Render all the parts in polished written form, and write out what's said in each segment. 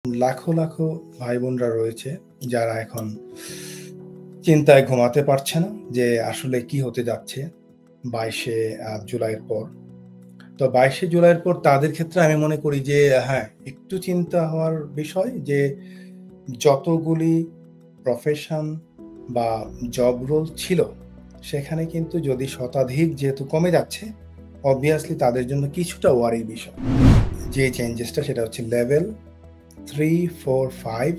লাখো, লাখো ভাই-বোনরা রয়েছে যারা এখন চিন্তায় ঘুমাতে পারছে না যে আসলে কি হতে যাচ্ছে ২২শে জুলাইয়ের পর। তো ২২শে জুলাইয়ের পর তাদের ক্ষেত্রে আমি মনে করি যে হ্যাঁ, একটু চিন্তা হওয়ার বিষয় যে যতগুলি প্রফেশন বা জব রোল ছিল, সেখানে কিন্তু যদি শতাধিক যেহেতু কমে যাচ্ছে, obviously তাদের জন্য কিছুটা ওয়ারির বিষয়। যে চেঞ্জেসটা সেটা হচ্ছে লেভেল 3, 4, 5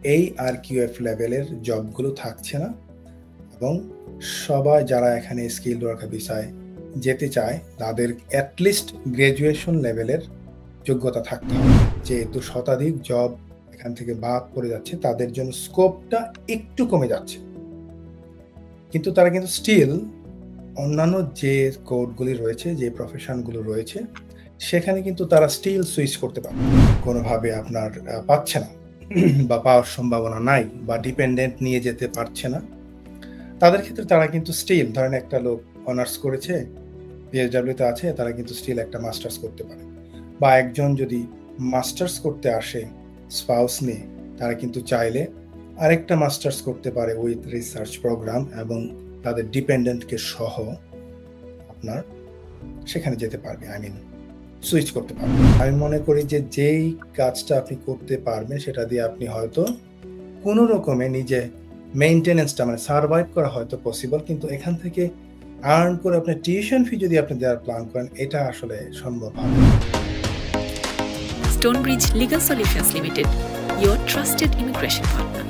এই RQF লেভেলের জবগুলো থাকছে না এবং সবাই যারা এখানে স্কিলড ওয়ার্কার ভিসায় যেতে চায় তাদের অ্যাটলিস্ট গ্র্যাজুয়েশন লেভেলের যোগ্যতা থাকতে হবে। যেহেতু শতাধিক জব এখান থেকে বাদ পড়ে যাচ্ছে তাদের জন্য স্কোপটা একটু কমে যাচ্ছে। কিন্তু তারা কিন্তু স্টিল অন্যান্য যে কোডগুলি রয়েছে, যে প্রফেশনগুলো রয়েছে সেখানে কিন্তু তারা স্টিল সুইচ করতে পারে। কোনোভাবে আপনার পাচ্ছে না বা পাওয়ার সম্ভাবনা নাই বা ডিপেন্ডেন্ট নিয়ে যেতে পারছে না। তাদের ক্ষেত্রে তারা কিন্তু স্টিল ধরেন একটা লোক অনার্স করেছে, PhD তে আছে, তারা কিন্তু স্টিল একটা মাস্টার্স করতে পারে। বা একজন যদি মাস্টার্স করতে আসে স্পাউস নিয়ে, তারা কিন্তু চাইলে আরেকটা মাস্টার্স করতে পারে উইথ রিসার্চ প্রোগ্রাম এবং তাদের ডিপেন্ডেন্টকে সহ আপনার সেখানে যেতে পারবে। সুইচ করতে পারবেন। আমি মনে করি যে যেই কাজটা আপনি করতে পারবেন সেটা দিয়ে আপনি হয়তো কোনো রকমে নিজে মেইনটেনেন্সটা মানে সারভাইভ করা হয়তো পসিবল, কিন্তু এখান থেকে আর্ন করে আপনার টিউশন ফি যদি আপনি দেওয়ার প্ল্যান করেন এটা আসলে সম্ভব হবে না। Stonebridge Legal Solutions Limited, your trusted immigration partner.